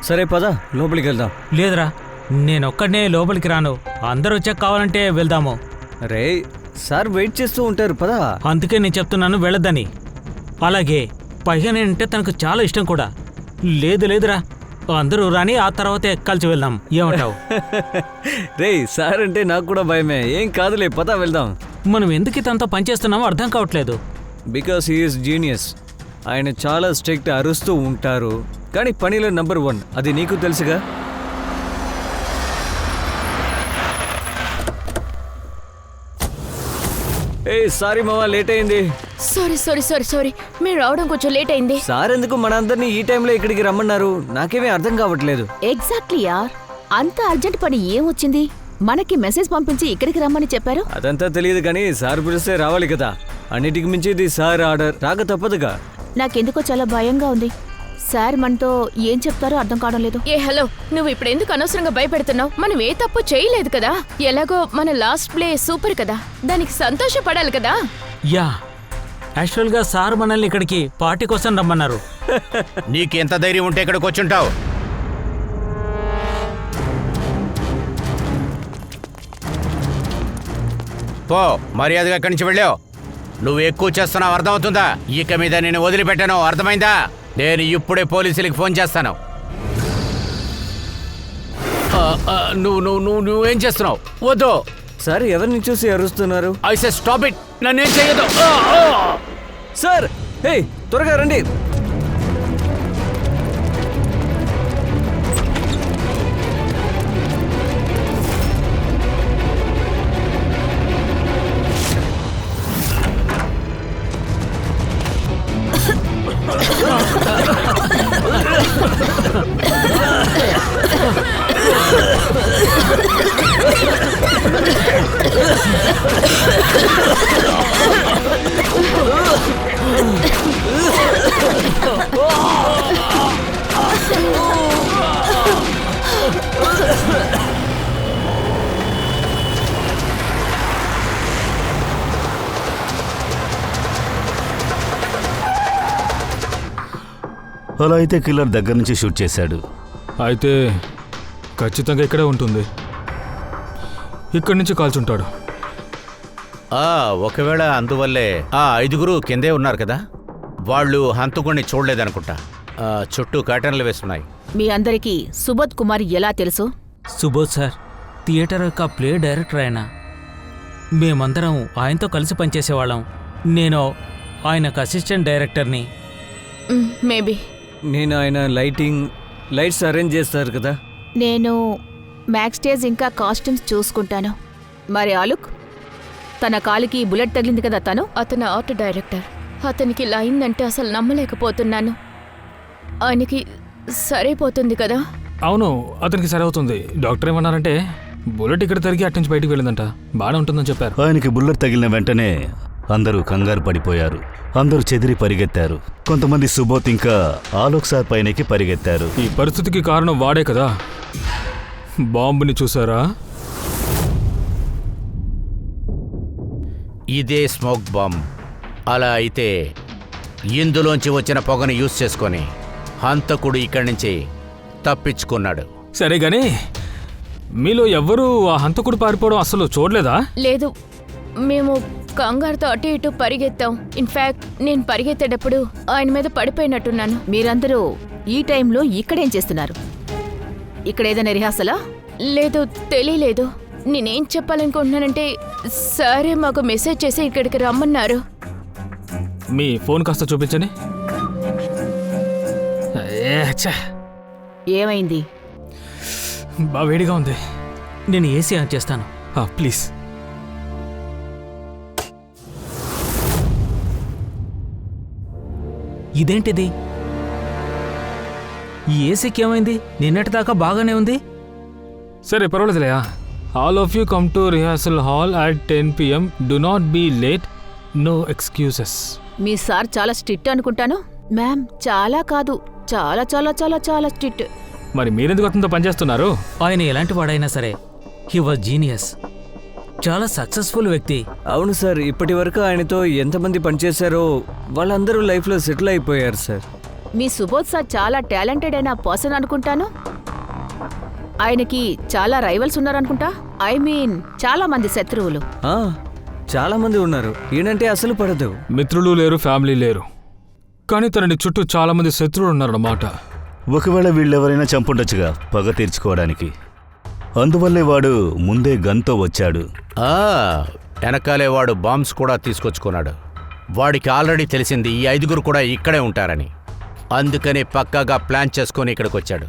సరే పద లోపలికి వెళ్దాం. లేదురా, నేనొక్కడనే లోపలికి రాను. అందరూ వచ్చాక కావాలంటే వెళ్దాము. రే సార్ వెయిట్ చేస్తూ ఉంటారు, పద. అందుకే నేను చెప్తున్నాను వెళ్ళొద్దని. అలాగే పైగా నేనంటే తనకు చాలా ఇష్టం కూడా. లేదురా, అందరూ రాని ఆ తర్వాతే కలిసి వెళ్దాం, ఏమంటావు? రే సార్ అంటే నాకు కూడా భయమే. ఏం కాదులే, పద వెళ్దాం. మనం ఎందుకు ఇతంతా పనిచేస్తున్నామో అర్థం కావట్లేదు. Because he is genius. ఆయన చాలా స్ట్రిక్ట్, అరుస్తూ ఉంటారు, కానీ పనిలో నంబర్ 1. అది నీకు తెలుసుగా. ఏ సారీ మావా, లేట్ అయింది. సారీ మీరు రావడం కొంచెం లేట్ అయింది. సార్ ఎందుకు మనందరినీ ఈ టైంలో ఇక్కడికి రమ్మన్నారు? నాకేమీ అర్థం కావట్లేదు. ఎగ్జాక్ట్లీ యార్, అంత అర్జెంట్ పని ఏమొచ్చింది? మనకి మెసేజ్ పంపించి ఇక్కడికి రమ్మని చెప్పారు. అదంతా తెలియదు కానీ సార్ పిలిస్తే రావాలి కదా. అన్నిటికి మించి ఇది సార్ ఆర్డర్, రాక తప్పదుగా. నాకెందుకో చాలా భయంగా ఉంది. సార్ మనతో ఏం చెప్తారో అర్థం కావడం లేదు. ఏ హలో, నువ్వు ఇప్పుడు ఎందుకు అనవసరంగా భయపెడుతున్నావు? మనం ఏ తప్పు చేయలేదు కదా. ఎలాగో మన లాస్ట్ ప్లే సూపర్ కదా, దానికి సంతోషపడాలి కదా. యా, యాక్చువల్గా సార్ మనల్ని ఇక్కడికి పార్టీ కోసం రమ్మన్నారు. నీకెంత ధైర్యం ఉంటే ఇక్కడికి వచ్చుంటావు? పో, మర్యాదగా ఇక్కడి నుంచి వెళ్ళావు. నువ్వు ఎక్కువ చేస్తున్నావు, అర్థమవుతుందా? ఇక మీద నేను వదిలిపెట్టాను, అర్థమైందా? నేను ఇప్పుడే పోలీసులకి ఫోన్ చేస్తాను. నువ్వేం చేస్తున్నావు? వద్దు సార్, ఎవరిని చూసి అరుస్తున్నారు? I say stop it. నన్నేం చేయదు. సార్, హే త్వరగా రండి. అలా అయితే కిల్లర్ దగ్గర నుంచి షూట్ చేశాడు. అయితే ఖచ్చితంగా ఇక్కడే ఉంటుంది. ఇక్కడి నుంచి కాల్చుంటాడు. ఒకవేళ అందువల్లే ఆ 5గురు కిందే ఉన్నారు కదా, వాళ్ళు హంతకుణ్ణి చూడలేదనుకుంటా. చుట్టూ కర్టన్లు వేస్తున్నాయి. మీ అందరికీ సుబోధ్ కుమార్ ఎలా తెలుసు? సుబోధ్ సార్ థియేటర్ యొక్క ప్లే డైరెక్టర్ ఆయన. మేమందరం ఆయనతో కలిసి పనిచేసేవాళ్ళం. నేను ఆయనకు అసిస్టెంట్ డైరెక్టర్ని. మేబీ. నేను ఆయన లైట్స్ అరేంజ్ చేస్తారు కదా. నేను మ్యాక్ స్టేజ్ ఇంకా కాస్ట్యూమ్స్ చూసుకుంటాను. మరి ఆలుక్, తన కాలికి బుల్లెట్ తగిలింది కదా, అతను ఆర్ట్ డైరెక్టర్. అతనికి ఇలా అయిందంటే అసలు నమ్మలేకపోతున్నాను. ఆయనకి సరైపోతుంది కదా? అవును, అతనికి సరవుతుంది. డాక్టర్ ఏమన్నారంటే బుల్లెట్ ఇక్కడ తరిగి అటు నుంచి బయటికి వెళ్ళిందంట, బాగానే ఉంటుందని చెప్పారు. ఆయనకి బుల్లెట్ తగిలిన వెంటనే అందరూ కంగారు పడిపోయారు. అందరూ చెదిరి పరిగెత్తారు. కొంతమంది సుబోధ్ ఇంకా ఆలోక్ సార్ పైనకి పరిగెత్తారు. ఈ పరిస్థితికి కారణం వాడే కదా. బాంబుని చూసారా? ఇదే స్మోక్ బాంబ్. అలా అయితే ఇందులోంచి వచ్చిన పొగను యూజ్ చేసుకొని హంతకుడు ఇక్కడి నుంచి తప్పించుకున్నాడు. సరే గాని మీలో ఎవ్వరూ ఆ హంతకుడు పారిపోవడం అసలు చూడలేదా? లేదు, మేము కంగారుతో అటు ఇటు పరిగెత్తాం. ఇన్ఫాక్ట్ నేను పరిగెత్తేటప్పుడు ఆయన మీద పడిపోయినట్టున్నాను. మీరందరూ ఈ టైంలో ఇక్కడేం చేస్తున్నారు? ఇక్కడ ఏదైనా రిహార్సలా? లేదు, తెలియలేదు. నేనేం చెప్పాలనుకుంటున్నానంటే సరే మాకు మెసేజ్ చేసి ఇక్కడికి రమ్మన్నారు. మీ ఫోన్ కాస్త చూపించండి. ఏమైంది? బాగా వేడిగా ఉంది. నేను ఏసీ ఆన్ చేస్తాను. ప్లీజ్. ఇదేంటిది? ఈ ఏసీకి ఏమైంది? నిన్నటిదాకా బాగానే ఉంది. సరే పర్వాలేదులేయా. All of you come to rehearsal hall at 10 PM. Do not be late. No excuses. మీ సార్ చాలా స్ట్రిక్ట్ అనుకుంటాను. మ్యామ్, చాలా కాదు, చాలా చాలా చాలా చాలా స్ట్రిక్ట్. మరి మీరెందుకు అతనితో పనిచేస్తున్నారు? ఆయన ఎలాంటి వాడైనా సరే హీ వాజ్ జీనియస్. చాలా సక్సెస్ఫుల్ వ్యక్తి. అవును సార్, ఇప్పటి వరకు ఆయనతో ఎంతమంది పనిచేశారో వాళ్ళందరూ లైఫ్లో సెటిల్ అయిపోయారు సార్. మీ సుబోధ్ సార్ చాలా టాలెంటెడ్ అయిన పర్సన్ అనుకుంటాను. ఆయనకి చాలా రైవల్స్ ఉన్నారనుకుంటా. ఐ మీన్ చాలా మంది శత్రువులు. ఆ, చాలా మంది ఉన్నారు. ఈయనంటే అసలు పడదు. మిత్రులు లేరు, ఫ్యామిలీ లేరు, కానీ తనని చుట్టూ చాలా మంది శత్రువులు ఉన్నారన్నమాట. ఒకవేళ వీళ్ళెవరైనా చంపుండొచ్చుగా పగ తీర్చుకోవడానికి. అందువల్లే వాడు ముందే గన్తో వచ్చాడు. వెనకాలే వాడు బాంబ్స్ కూడా తీసుకొచ్చుకున్నాడు. వాడికి ఆల్రెడీ తెలిసింది ఈ 5 కూడా ఇక్కడే ఉంటారని. అందుకని పక్కాగా ప్లాన్ చేసుకొని ఇక్కడికి వచ్చాడు.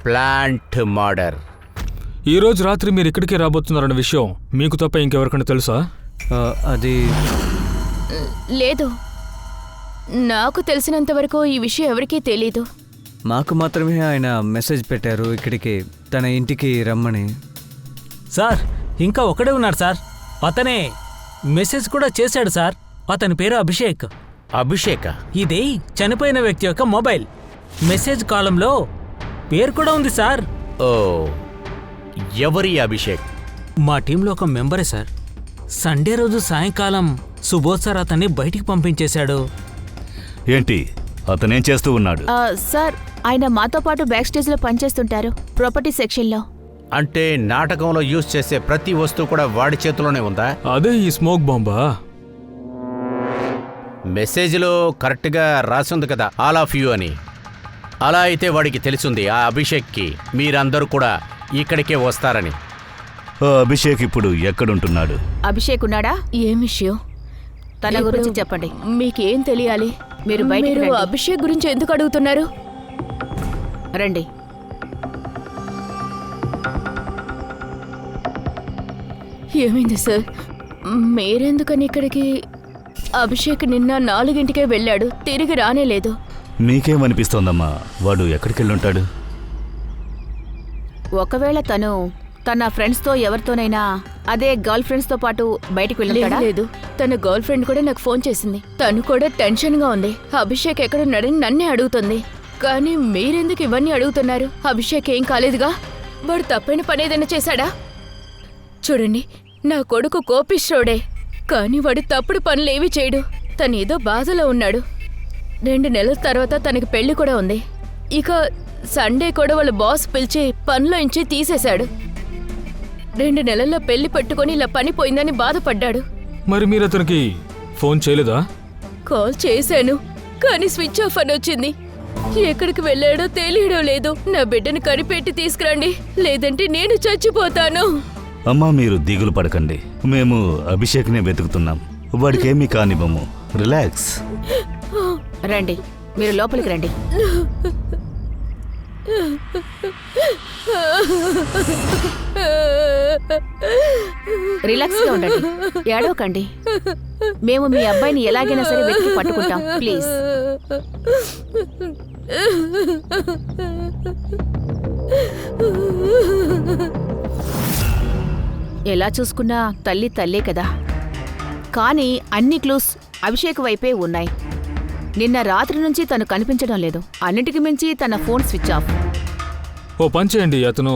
Plant murder. ఈ రోజు రాత్రి మీరు ఇక్కడికే రాబోతున్నారన్న విషయం మీకు తప్ప ఇంకెవరికైనా తెలుసా? అది లేదు, నాకు తెలిసినంత వరకు ఈ విషయం ఎవరికీ తెలీదు. మాకు మాత్రమే ఆయన మెసేజ్ పెట్టారు ఇక్కడికి తన ఇంటికి రమ్మని. సార్, ఇంకా ఒకడే ఉన్నాడు సార్. అతనే మెసేజ్ కూడా చేశాడు సార్. అతని పేరు అభిషేక్. అభిషేక? ఇది చనిపోయిన వ్యక్తి యొక్క మొబైల్. మెసేజ్ కాలంలో పేరు కూడా ఉంది సార్. ఓ, ఎవరి అభిషేక్? మా టీంలో ఒక మెంబరే సార్. సండే రోజు సాయంకాలం సుబోధ్ సార్ అతన్ని బయటికి పంపించేశాడు. ఏంటి అతనేం చేస్తూ ఉన్నాడు? సార్, ఆయన మాతో పాటు బ్యాక్ స్టేజ్లో పనిచేస్తుంటారు, ప్రాపర్టీ సెక్షన్లో. అంటే నాటకంలో యూజ్ చేసే ప్రతి వస్తువు కూడా వాడి చేతిలోనే ఉందా? అదే ఈ స్మోక్ బాంబా? మెసేజ్లో కరెక్ట్గా రాసింది కదా, ఆల్ ఆఫ్ యూ అని. అలా అయితే వాడికి తెలిసింది ఆ అభిషేక్కి మీరందరూ కూడా ఇక్కడికే వస్తారని. ఆ అభిషేక్ ఇప్పుడు ఎక్కడుంటున్నాడు? అభిషేక్ ఉన్నాడా? ఏం విషయం? తన గురించి చెప్పండి. మీకేం తెలియాలి? మీరు అభిషేక్ గురించి ఎందుకు అడుగుతున్నారు? రండి. ఏమైంది సార్? మీరెందుకని ఇక్కడికి? అభిషేక్ నిన్న 4 వెళ్ళాడు, తిరిగి రానేలేదు. మీకేమనిపిస్తోందమ్మా, వాడు ఎక్కడికెళ్ళుంటాడు? ఒకవేళ తన ఫ్రెండ్స్తో ఎవరితోనైనా, అదే గర్ల్ ఫ్రెండ్స్తో పాటు బయటికి వెళ్ళాడా? లేదు, తన గర్ల్ ఫ్రెండ్ కూడా నాకు ఫోన్ చేసింది. తను కూడా టెన్షన్గా ఉంది. అభిషేక్ ఎక్కడున్నాడని నన్నే అడుగుతుంది. కానీ మీరెందుకు ఇవన్నీ అడుగుతున్నారు? అభిషేక్ ఏం కాలేదుగా. వాడు తప్పైన పని ఏదైనా చేశాడా? చూడండి, నా కొడుకు కోపిష్ఠుడే, కానీ వాడు తప్పుడు పనులేవి చేయడు. తనేదో బాధలో ఉన్నాడు. 2 నెలల తర్వాత తనకి పెళ్లి కూడా ఉంది. ఇక సండే కూడా వాళ్ళ బాస్ పిలిచి పనిలోంచి తీసేశాడు. 2 నెలల్లో పెళ్లి పెట్టుకొని ఇలా పని పోయిందని బాధపడ్డాడు. మరి మీరు అతనికి ఫోన్ చేయలేదా? కాల్ చేశాను, కానీ స్విచ్ ఆఫ్ అని వచ్చింది. ఎక్కడికి వెళ్ళాడో తెలియడం లేదు. నా బిడ్డను కనిపెట్టి తీసుకురండి, లేదంటే నేను చచ్చిపోతాను. అమ్మా, మీరు దిగులు పడకండి. మేము అభిషేక్నే వెతుకుతున్నాం. వాడికేమీ కానివ్వము. రిలాక్స్. రండి, మీరు లోపలికి రండి. రిలాక్స్గా ఉండండి, ఏడవకండి. మేము మీ అబ్బాయిని ఎలాగైనా సరే వెతికి పట్టుకుంటాం. ప్లీజ్. ఎలా చూసుకున్నా తల్లే కదా. కానీ అన్ని క్లూస్ అభిషేక్ వైపే ఉన్నాయి. నిన్న రాత్రి నుంచి తను కనిపించడం లేదు. అన్నిటికి మించి తన ఫోన్ స్విచ్ ఆఫ్. ఓ పని చేయండి, అతను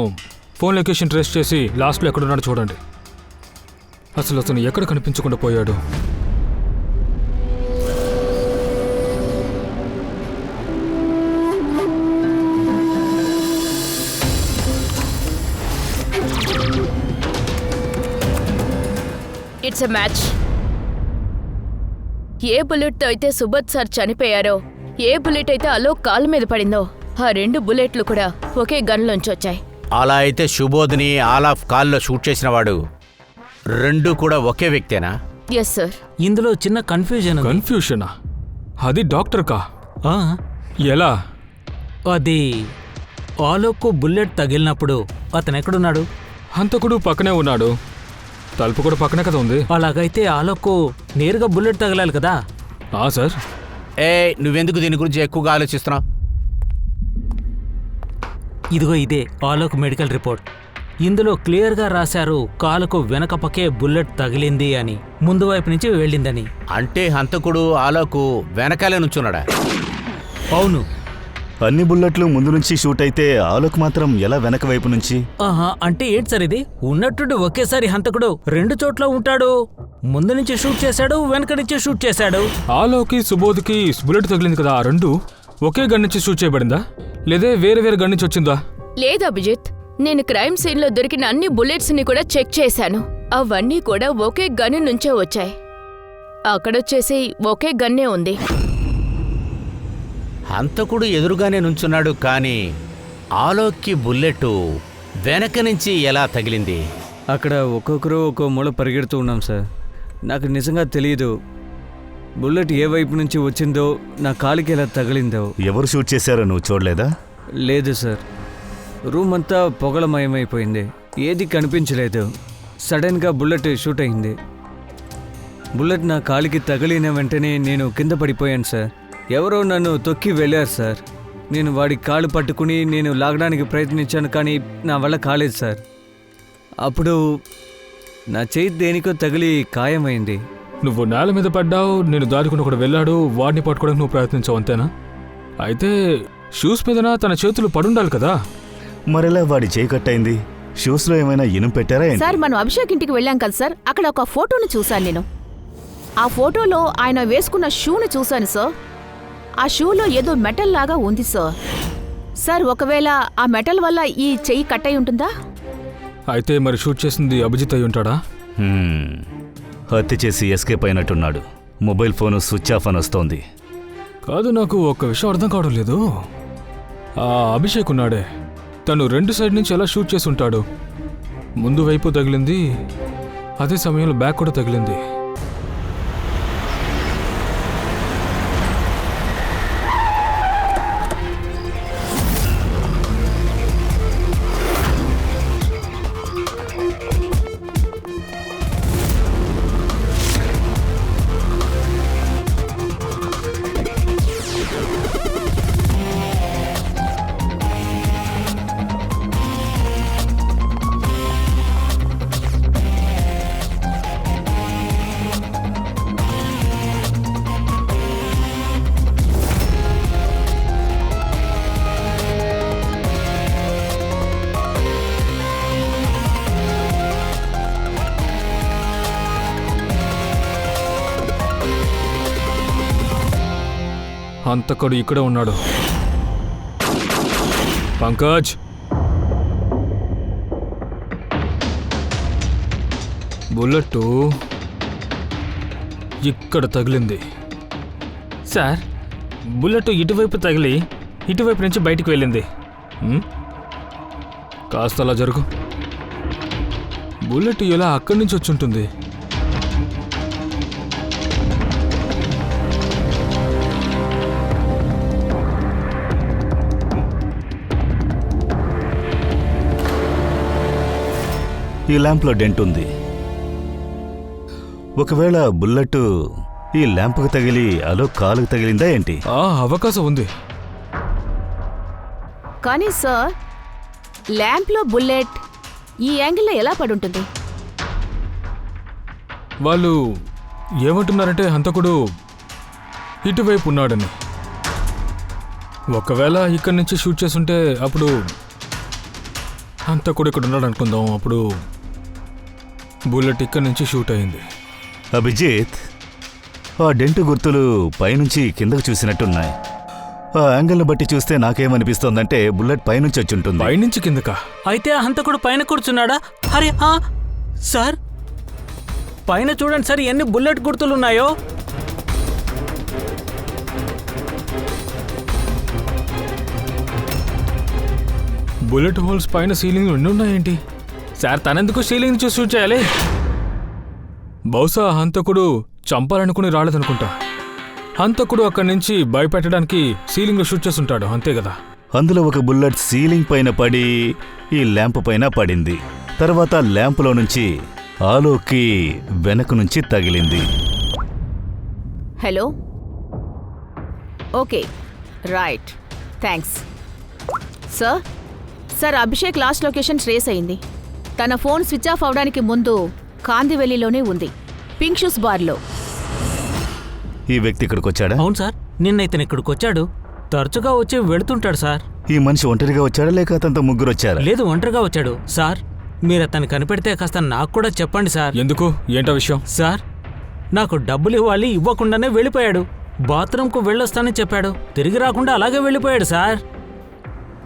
ఫోన్ లొకేషన్ ట్రేస్ చేసి లాస్ట్లో ఎక్కడున్నాడో చూడండి. అసలు అతను ఎక్కడ కనిపించకుండా పోయాడు? It's a match. ఏ బుల్లెట్తో అయితే సుబోధ్ సార్ చనిపోయారో, ఏ బుల్లెట్ అయితే అలోక్ కాలు మీద పడిందో, ఆ 2 బుల్లెట్లు కూడా ఒకే గన్లోంచి వచ్చాయి. అలా అయితే సుబోధ్ని ఆల్ ఆఫ్ కాల్లో షూట్ చేసిన వాడు 2 కూడా ఒకే వ్యక్తేనా? Yes sir. ఇందులో చిన్న కన్ఫ్యూజన్ ఉంది. కన్ఫ్యూషనా? అది డాక్టర్ కా? ఆ, ఎలా? అది ఆలోకు బుల్లెట్ తగిలినప్పుడు అతను ఎక్కడున్నాడు? హంతకుడు పక్కనే ఉన్నాడు, తలుపు కూడా పక్కనే కదా ఉంది. అలాగైతే ఆలోకు నేరుగా బుల్లెట్ తగలాలి కదా. సార్. నువ్వెందుకు దీని గురించి ఎక్కువగా ఆలోచిస్తున్నావు? ఇదిగో ఇదే ఆలోక్ మెడికల్ రిపోర్ట్. ఇందులో క్లియర్గా రాశారు కాలుకు వెనక పక్కే బుల్లెట్ తగిలింది అని, ముందు వైపు నుంచి వెళ్ళిందని. అంటే హంతకుడు ఆలోకు వెనకాలే నుంచున్నాడా? అవును. అన్ని బుల్లెట్లు ముందు నుంచి షూట్ అయితే ఆలోక్ మాత్రం ఎలా వెనక వైపు నుంచి? ఆహా, అంటే ఏంటి సార్ ఇది? ఉన్నట్టుండి ఒకేసారి హంతకుడు 2 చోట్ల ఉంటాడు. ముందు నుంచి షూట్ చేశాడు, వెనక నుంచి షూట్ చేశాడు. ఆలోకి సుబోధ్కి బుల్లెట్ తగిలింది కదా, ఆ 2 ఒకే గన్ నుంచి షూట్ చేయబడిందా లేదే వేరే వేరే గన్ నుంచి వచ్చిందా? లేదు అభిజిత్, నేను క్రైమ్ సీన్ లో దొరికిన అన్ని బుల్లెట్స్ ని కూడా చెక్ చేశాను. అవన్నీ కూడా ఒకే గన్ నుంచే వచ్చాయి. అక్కడొచ్చేసి ఒకే గన్నే ఉంది. హంతకుడు ఎదురుగానే నుంచున్నాడు, కానీ ఆలోక్కి బుల్లెట్ వెనక నుంచి ఎలా తగిలింది? అక్కడ ఒక్కొక్కరు ఒక్కో మూల పరిగెడుతూ ఉన్నాం సార్. నాకు నిజంగా తెలియదు బుల్లెట్ ఏ వైపు నుంచి వచ్చిందో, నా కాలికి ఎలా తగిలిందో. ఎవరు షూట్ చేశారో నువ్వు చూడలేదా? లేదు సార్, రూమ్ అంతా పొగలమయమైపోయింది, ఏది కనిపించలేదు. సడన్గా బుల్లెట్ షూట్ అయింది. బుల్లెట్ నా కాలికి తగిలిన వెంటనే నేను కింద పడిపోయాను సార్. ఎవరో నన్ను తొక్కి వెళ్ళారు సార్. నేను వాడి కాళ్ళు పట్టుకుని నేను లాగడానికి ప్రయత్నించాను, కానీ నా వల్ల కాలేదు సార్. అప్పుడు నా చేయి దేనికో తగిలి గాయమైంది. నువ్వు నేల మీద పడ్డావు, నేను దాటుకుని ఒకడు వెళ్ళాడు, వాడిని పట్టుకోవడానికి నువ్వు ప్రయత్నించావు, అంతేనా? అయితే షూస్ మీదన తన చేతులు పడుండాలి కదా. మరెలా వాడి చేయి కట్టయింది? షూస్లో ఏమైనా ఇనుము పెట్టారా ఏంటి? సార్, మనం అభిషేక్ ఇంటికి వెళ్ళాం కదా సార్, అక్కడ ఒక ఫోటోను చూశాను నేను. ఆ ఫోటోలో ఆయన వేసుకున్న షూని చూశాను సార్. ఆ షూలో ఏదో మెటల్ లాగా ఉంది సార్. సార్, ఒకవేళ ఆ మెటల్ వల్ల ఈ చెయ్యి కట్ అయి ఉంటుందా? అయితే మరి షూట్ చేసింది అభిజిత్ అయి ఉంటాడా? హత్య చేసి ఎస్కేప్ అయినట్టున్నాడు. మొబైల్ ఫోను స్విచ్ ఆఫ్ అని వస్తోంది. కాదు, నాకు ఒక్క విషయం అర్థం కావడం లేదు. ఆ అభిషేక్ ఉన్నాడే, తను 2 సైడ్ నుంచి ఎలా షూట్ చేసి ఉంటాడు? ముందు వైపు తగిలింది, అదే సమయంలో బ్యాక్ కూడా తగిలింది. హంతకుడు ఇక్కడే ఉన్నాడు. పంకజ్, బుల్లెట్ ఇక్కడ తగిలింది. సార్, బుల్లెట్ ఇటువైపు తగిలి ఇటువైపు నుంచి బయటికి వెళ్ళింది. కాస్త అలా జరుగు. బుల్లెట్ ఎలా అక్కడి నుంచి వచ్చి ఉంటుంది? ఈ ల్యాంప్లో డెంట్ ఉంది. ఒకవేళ బుల్లెట్ ఈ ల్యాంప్కు తగిలి అలో కాలుకు తగిలిందా ఏంటి? అవకాశం ఉంది. కానీ సార్, ల్యాంప్లో బుల్లెట్ ఈ యాంగిల్లో ఎలా పడుంటుంది? వాళ్ళు ఏమంటున్నారంటే హంతకుడు ఇటువైపు ఉన్నాడని. ఒకవేళ ఇక్కడి నుంచి షూట్ చేసుంటే అప్పుడు హంతకుడు ఇక్కడ ఉన్నాడు అనుకుందాం. అప్పుడు బుల్లెట్ ఇక్కడి నుంచి షూట్ అయింది. అభిజిత్, ఆ డెంటు గుర్తులు పైనుంచి కిందకు చూసినట్టున్నాయి. ఆ యాంగిల్ని బట్టి చూస్తే నాకేమనిపిస్తోందంటే బుల్లెట్ పైనుంచి వచ్చి ఉంటుంది. పైనుంచి కిందకా? అయితే ఆ హంతకుడు పైన కూర్చున్నాడా? అరే సార్, పైన చూడండి సార్, ఎన్ని బుల్లెట్ గుర్తులున్నాయో. బుల్లెట్ హోల్స్ పైన సీలింగ్ ఎన్ని ఉన్నాయేంటి? సార్, తనెందుకు సీలింగ్ చూసి షూట్ చేయాలి? బహుశా హంతకుడు చంపాలనుకుని రాలేదనుకుంటా. హంతకుడు అక్కడి నుంచి భయపెట్టడానికి సీలింగ్లో షూట్ చేస్తుంటాడు, అంతే కదా? అందులో ఒక బుల్లెట్ సీలింగ్ పైన పడి ఈ ల్యాంప్ పైన పడింది. తర్వాత ల్యాంపులో నుంచి ఆలోకి వెనక నుంచి తగిలింది. Hello, okay, right, thanks. Sir, Abhishek last location trace అయింది. తన ఫోన్ స్విచ్ ఆఫ్ అవడానికి ముందు కాందివెల్లిలోనే ఉంది, పింక్ షూస్ బార్లో. ఈ వ్యక్తి ఇక్కడికి వచ్చాడా? అవును సార్, నిన్న ఇతను ఇక్కడికి వచ్చాడు. తరచుగా వచ్చి వెళుతుంటాడు సార్. ఈ మనిషి ఒంటరిగా వచ్చాడా లేక అతనితో ముగ్గురు వచ్చారా? లేదు, ఒంటరిగా వచ్చాడు సార్. మీరు అతన్ని కనిపెడితే కాస్త నాకు కూడా చెప్పండి సార్. ఎందుకు? ఏంటో విషయం? సార్, నాకు డబ్బులు ఇవ్వాలి, ఇవ్వకుండానే వెళ్ళిపోయాడు. బాత్రూంకు వెళ్ళొస్తానని చెప్పాడు. తిరిగి రాకుండా అలాగే వెళ్ళిపోయాడు సార్.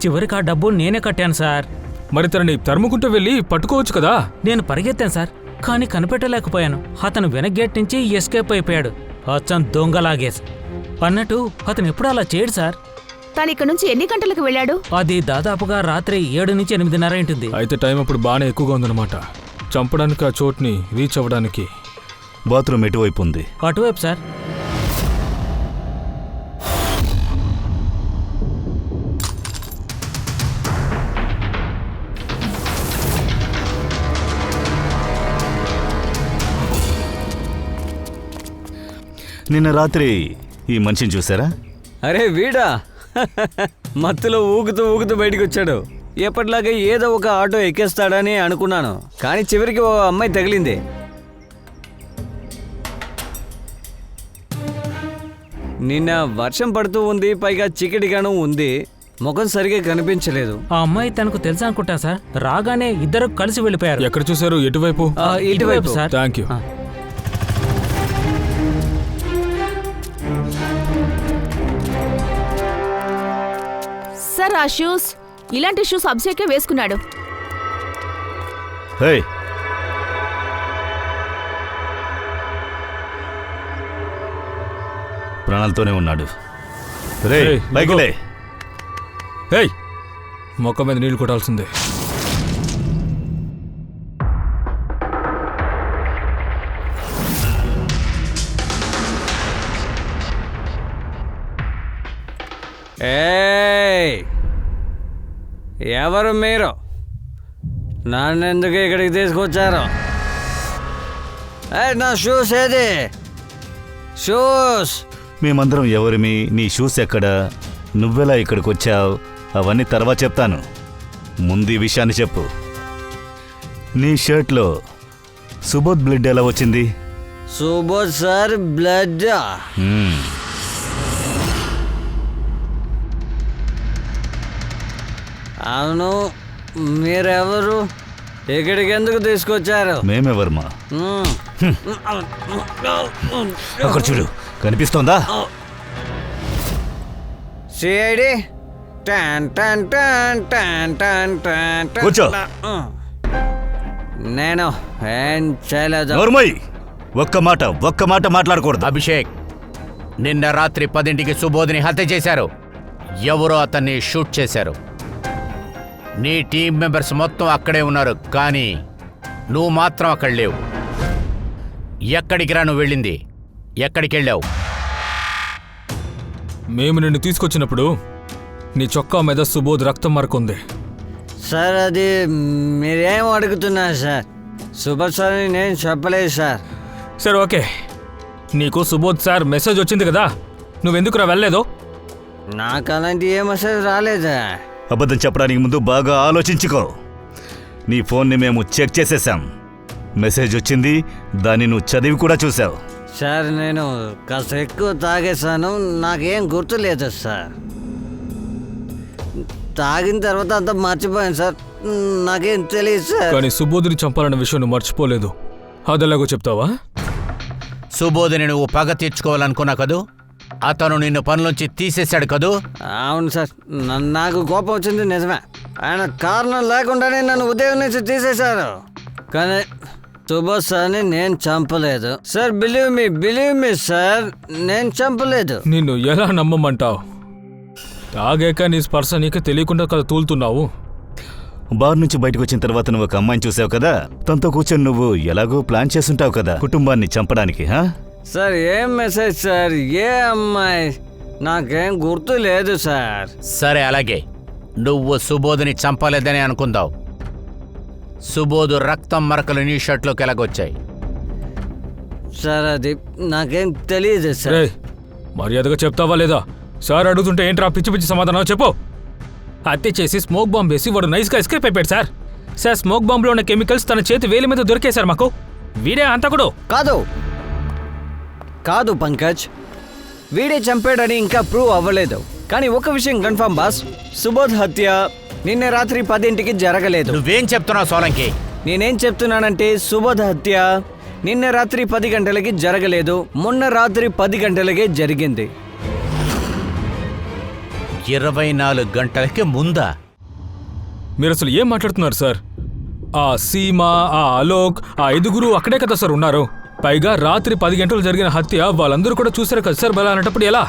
చివరికి ఆ డబ్బు నేనే కట్టాను సార్. మరి తనని తరుముకుంటూ వెళ్ళి పట్టుకోవచ్చు కదా. నేను పరిగెత్తాను సార్, కానీ కనిపెట్టలేకపోయాను. అతను వెనక్ గేట్ నుంచి ఎస్కేప్ అయిపోయాడు. అచ్చం దొంగలాగేసి. అన్నట్టు అతను ఎప్పుడు అలా చేయడు సార్. తను ఇక్కడ నుంచి ఎన్ని గంటలకు వెళ్ళాడు? అది దాదాపుగా రాత్రి 7 నుంచి 8:30 ఉంటుంది. అయితే టైం అప్పుడు బాగానే ఎక్కువగా ఉందన్నమాట. చంపడానికి ఆ చోటుని రీచ్ అవ్వడానికి. బాత్రూమ్ ఎటువైపు ఉంది? అటువైపు సార్. నిన్న రాత్రి ఈ మనిషిని చూసారా? అరే వీడా మత్తులో ఊగుతూ బయటికి వచ్చాడు. ఎప్పటిలాగే ఏదో ఒక ఆటో ఎక్కేస్తాడని అనుకున్నాను, కానీ చివరికి ఓ అమ్మాయి తగిలింది. నిన్న వర్షం పడుతూ ఉంది, పైగా చీకటిగాను ఉంది. ముఖం సరిగా కనిపించలేదు. ఆ అమ్మాయి తనకు తెలుసు అనుకుంటా సార్. రాగానే ఇద్దరు కలిసి వెళ్ళిపోయారు. ఎక్కడ చూశారు? ఎటువైపు? ఇటువైపు సార్. Thank you. సార్ ఆ షూస్, ఇలాంటి షూస్ అభిషేకే వేసుకున్నాడు. హే, ప్రాణాలతోనే ఉన్నాడు. రే ఏయ్, పైకి లే. హేయ్, మొక్క మీద నీళ్లు కొట్టాల్సిందే. ఏయ్, ఎవరు మీరు? నన్నెందుకు ఇక్కడికి తీసుకొచ్చారు? నా షూస్ ఏది? షూస్ మేమందరం ఎవరిమి? నీ షూస్ ఎక్కడా? నువ్వెలా ఇక్కడికి వచ్చావు? అవన్నీ తర్వాత చెప్తాను. ముందు ఈ విషయాన్ని చెప్పు. నీ షర్ట్లో సుబోధ్ బ్లడ్ ఎలా వచ్చింది? Subodh sir blood? మ్మ్. అవును, మీరెవరు? ఇక్కడికి ఎందుకు తీసుకొచ్చారు? మేమెవర్మా? మ్మ్. అక్కడ చూడు, కనిపిస్తోందా? సిఐడి టన్ టన్ టన్ టన్ టన్ టన్ టన్. కూర్చో. నేను ఏం చేయలేదు. నోర్మయ్, ఒక్క మాట మాట్లాడకూడదు. అభిషేక్, నిన్న రాత్రి 10ంటికి సుబోధిని హత్య చేశారు. ఎవరో అతన్ని షూట్ చేశారు. నీ టీం మెంబర్స్ మొత్తం అక్కడే ఉన్నారు, కానీ నువ్వు మాత్రం అక్కడ లేవు. ఎక్కడికి రా నువ్వు వెళ్ళింది? ఎక్కడికి వెళ్ళావు? మేము నిన్ను తీసుకొచ్చినప్పుడు నీ చొక్కా మీద సుబోధ్ రక్తం మరకుంది. సార్ అది మీరేం అడుగుతున్నారు సార్? సుభాష్ సార్ నేను చెప్పలేదు సార్. సరే ఓకే, నీకు సుబోధ్ సార్ మెసేజ్ వచ్చింది కదా, నువ్వెందుకురా వెళ్ళలేదు? నాకు అలాంటి ఏ మెసేజ్ రాలేదా? అబద్ధం చెప్పడానికి ముందు బాగా ఆలోచించుకో. నీ ఫోన్ని మేము చెక్ చేసేసాం. మెసేజ్ వచ్చింది, దాన్ని నువ్వు చదివి కూడా చూసావు. సార్ నేను కాస్త ఎక్కువ తాగేశాను, నాకేం గుర్తులేదు సార్. తాగిన తర్వాత అంతా మర్చిపోయాను సార్, నాకేం తెలియదు సార్. కానీ సుబోధిని చంపాలన్న విషయం నువ్వు మర్చిపోలేదు. అదెలాగో చెప్తావా? సుబోధిని నువ్వు పగ తీర్చుకోవాలనుకున్నా కదూ? అతను నిన్ను పనిలోంచి తీసేశాడు కదూ? అవును సార్, నాకు కోపం వచ్చింది నిజమే. ఆయన కారణం లేకుండానే నన్ను ఉదయం నుంచి తీసేశారు. కానీ సుభాష్ సార్ని నేను చంపలేదు సార్. బిలీవ్ మీ సార్, నేను చంపలేదు. నిన్ను ఎలా నమ్మమంటావు? తాగాక నీ స్పర్శ నీకు తెలియకుండా కదా తూలుతున్నావు. బార్ నుంచి బయటకు వచ్చిన తర్వాత నువ్వు ఒక అమ్మాయిని చూసావు కదా, తనతో కూర్చొని నువ్వు ఎలాగో ప్లాన్ చేసుంటావు కదా కుటుంబాన్ని చంపడానికి. సార్ ఏం మెసేజ్ సార్? ఏ అమ్మాయి? నాకేం గుర్తు లేదు సార్. సరే అలాగే, నువ్వు సుబోధిని చంపలేదని అనుకుందావు. సుబోధు రక్తం మరకలు నీ షర్ట్లోకి ఎలాగొచ్చాయి? సార్ అది నాకేం తెలియదు సార్. రే, మర్యాదగా చెప్తావా లేదా? సార్ అడుగుతుంటే ఏంట్రా పిచ్చి పిచ్చి సమాధానం చెప్పు. హత్య చేసి స్మోక్ బాంబ్ వేసి వాడు నైస్గా ఎస్కేప్ అయిపోయాడు సార్. సార్ స్మోక్ బాంబ్లో ఉన్న కెమికల్స్ తన చేతి వేలి మీద దొరికాయి సార్ మాకు. వీడే హంతకుడు. కాదు పంకజ్, వీడే చంపాడని ఇంకా ప్రూవ్ అవ్వలేదు. కానీ ఒక విషయం కన్ఫర్మ్ బాస్, సుబోధ్ హత్య నిన్న రాత్రి 10ంటికి జరగలేదు. నువ్వేం చెప్తున్నావు సోలంకి? నేనేం చెప్తున్నానంటే సుబోధ్ హత్య నిన్న రాత్రి 10 గంటలకి జరగలేదు, మొన్న రాత్రి 10 గంటలకే జరిగింది. 24 గంటలకి ముందా? మీరు అసలు ఏం మాట్లాడుతున్నారు సార్? ఆ సీమ, ఆ అలోక్, ఆ 5గురు అక్కడే కదా సార్ ఉన్నారు. పైగా రాత్రి 10 గంటలు జరిగిన హత్య వాళ్ళందరూ కూడా చూసారు కదా సార్. బలా అనేటప్పుడు ఎలా?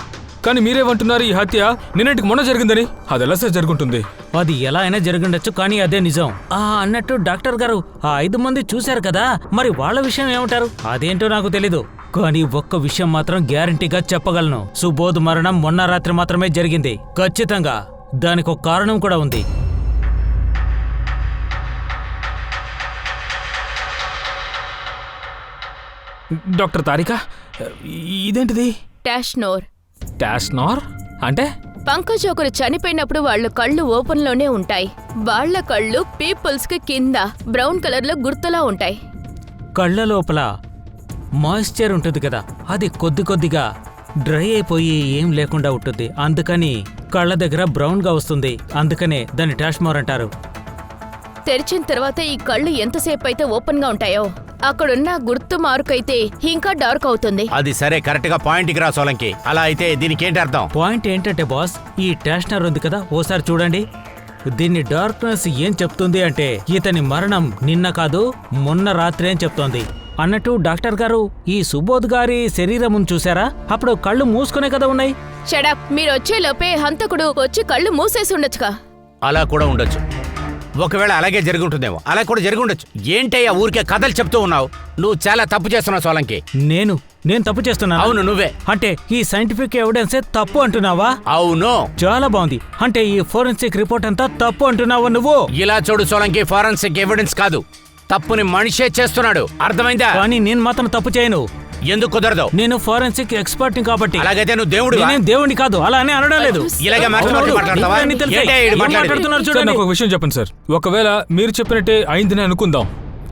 కానీ మీరేమంటున్నారు ఈ హత్య నిన్నటికి మొన్న జరిగిందని? అది ఎలా సార్ జరుగుతుంది? అది ఎలా అయినా జరిగిండొచ్చు, కానీ అదే నిజం. అన్నట్టు డాక్టర్ గారు, ఆ 5 మంది చూశారు కదా, మరి వాళ్ళ విషయం ఏమంటారు? అదేంటో నాకు తెలీదు, కానీ ఒక్క విషయం మాత్రం గ్యారంటీగా చెప్పగలను. సుబోధ్ మరణం మొన్న రాత్రి మాత్రమే జరిగింది. ఖచ్చితంగా దానికి ఒక కారణం కూడా ఉంది. డాక్టర్ తారిక, ఇదేంటిది? టాష్నోర్. టాష్నార్ అంటే? పంకజ్ ఒకరు చనిపోయినప్పుడు వాళ్ళ కళ్ళు ఓపెన్లోనే ఉంటాయి. వాళ్ళ కళ్ళు పీపుల్స్ కి కింద బ్రౌన్ కలర్ లో గుర్తులా ఉంటాయి. కళ్ళ లోపల మాయిశ్చర్ ఉంటుంది కదా, అది కొద్ది కొద్దిగా డ్రై అయిపోయి ఏం లేకుండా ఉంటుంది. అందుకని కళ్ళ దగ్గర బ్రౌన్ గా వస్తుంది. అందుకనే దాన్ని టాష్మోర్ అంటారు. తెరిచిన తర్వాత ఈ కళ్ళు ఎంతసేపు అయితే ఓపెన్ గా ఉంటాయో అక్కడున్న గుర్తు మార్కైతే ఇంకా డార్క్ అవుతుంది. అది సరే, కరెక్ట్ గా పాయింట్కి రా సోలంకి. అలా అయితే దీనికి ఏంటి అర్థం? పాయింట్ ఏంటంటే బాస్, ఈ టాష్నర్ ఉంది కదా, ఓసారి చూడండి. దీన్ని డార్క్నెస్ ఏం చెప్తుంది అంటే ఇతని మరణం నిన్న కాదు మొన్న రాత్రి అని చెప్తోంది. అన్నట్టు డాక్టర్ గారు, ఈ సుబోధ్ గారి శరీరం చూసారా? అప్పుడు కళ్ళు మూసుకునే కదా ఉన్నాయి. షడప్, మీరు వచ్చేలోపే హంతకుడు వచ్చి కళ్ళు మూసేసి ఉండొచ్చుగా. అలా కూడా ఉండొచ్చు. ఒకవేళ అలాగే జరిగి ఉంటుందేమో. అలా కూడా జరిగి ఉండొచ్చు. ఏంటయ్యా ఊరికే కథలు చెప్తూ ఉన్నావు? నువ్వు చాలా తప్పు చేస్తున్నావు సోలంకి. నేను తప్పు చేస్తున్నా? అవును, నువ్వే. అంటే ఈ సైంటిఫిక్ ఎవిడెన్సే తప్పు అంటున్నావా? అవును. చాలా బాగుంది. అంటే ఈ ఫోరెన్సిక్ రిపోర్ట్ అంతా తప్పు అంటున్నావా నువ్వు? ఇలా చూడు సోలంకి, ఫారెన్సిక్ ఎవిడెన్స్ కాదు, తప్పుని మనిషే చేస్తున్నాడు. అర్థమైందా? కానీ నేను మాత్రం తప్పు చేయను. ఎందుకు కుదరదు? నేను ఫోరెన్సిక్ ఎక్స్పర్ట్ ని కాబట్టి. అలాగైతే నువ్వు దేవుడు? నేను దేవుడిని కాదు, అలానే అనడం లేదు. ఇలాగే మాట్లాడతావా? సార్, నాకు ఒక విషయం చెప్పండి సార్. ఒకవేళ మీరు చెప్పినట్టే అయిందని అనుకుందాం.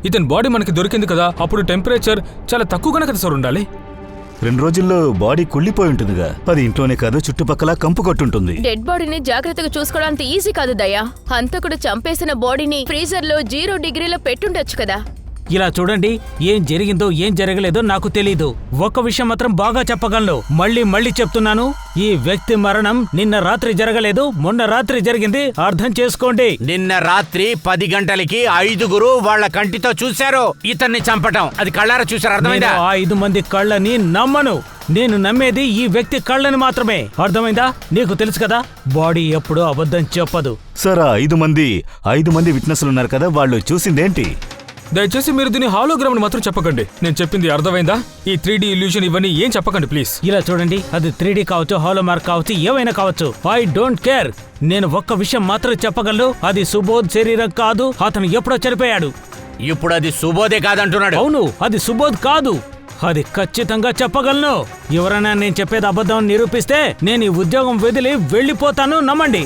ఇతని బాడీ మనకి దొరికింది కదా, అప్పుడు టెంపరేచర్ చాలా తక్కువగానే కదా సార్ ఉండాలి. 2 రోజుల్లో బాడీ కుళ్ళిపోయి ఉంటుందిగా. అది ఇంట్లోనే కాదు, చుట్టుపక్కల కంపు కొట్టుంటుంది. డెడ్ బాడీని జాగ్రత్తగా చూసుకోవడానికి ఈజీ కాదు దయా. హంతకుడు చంపేసిన బాడీని ఫ్రీజర్ లో 0 డిగ్రీలో పెట్టుండొచ్చు కదా. ఇలా చూడండి, ఏం జరిగిందో ఏం జరగలేదో నాకు తెలీదు. ఒక్క విషయం మాత్రం బాగా చెప్పగలను. మళ్ళీ చెప్తున్నాను, ఈ వ్యక్తి మరణం నిన్న రాత్రి జరగలేదు, మొన్న రాత్రి జరిగింది. అర్థం చేసుకోండి. నిన్న రాత్రి 10 గంటలకి 5గురు వాళ్ళ కంటితో చూశారు ఇతన్ని చంపటం. అది కళ్ళారా చూశారు. అర్థమైందా? ఆ 5 మంది కళ్ళని నమ్మను. నేను నమ్మేది ఈ వ్యక్తి కళ్ళని మాత్రమే. అర్థమైందా? నీకు తెలుసు కదా, బాడీ ఎప్పుడూ అబద్ధం చెప్పదు. సార్, ఆ 5 మంది విట్నెస్లు ఉన్నారు కదా, వాళ్ళు చూసిందేంటి? దయచేసి మీరు దీని హాలోగ్రామ్ ని మాత్రం చెప్పకండి. నేను చెప్పింది అర్థమైందా? ఈ 3D ఇల్యూషన్ ఇవన్నీ ఏం చెప్పకండి ప్లీజ్. ఇలా చూడండి, అది 3D కావచ్చు, హాలోమార్క్ కావచ్చు, ఏమైనా కావచ్చు. I don't care. నేను ఒక్క విషయం మాత్రం చెప్పగలను, అది సుబోధ్ శరీరం కాదు. అతను ఎప్పుడో చనిపోయాడు. ఇప్పుడు అది సుబోధే కాదంటున్నాడు. అవును, అది సుబోధ్ కాదు. అది ఖచ్చితంగా చెప్పగలను. ఎవరైనా నేను చెప్పేది అబద్ధం నిరూపిస్తే నేను ఈ ఉద్యోగం వదిలి వెళ్ళిపోతాను. నమ్మండి.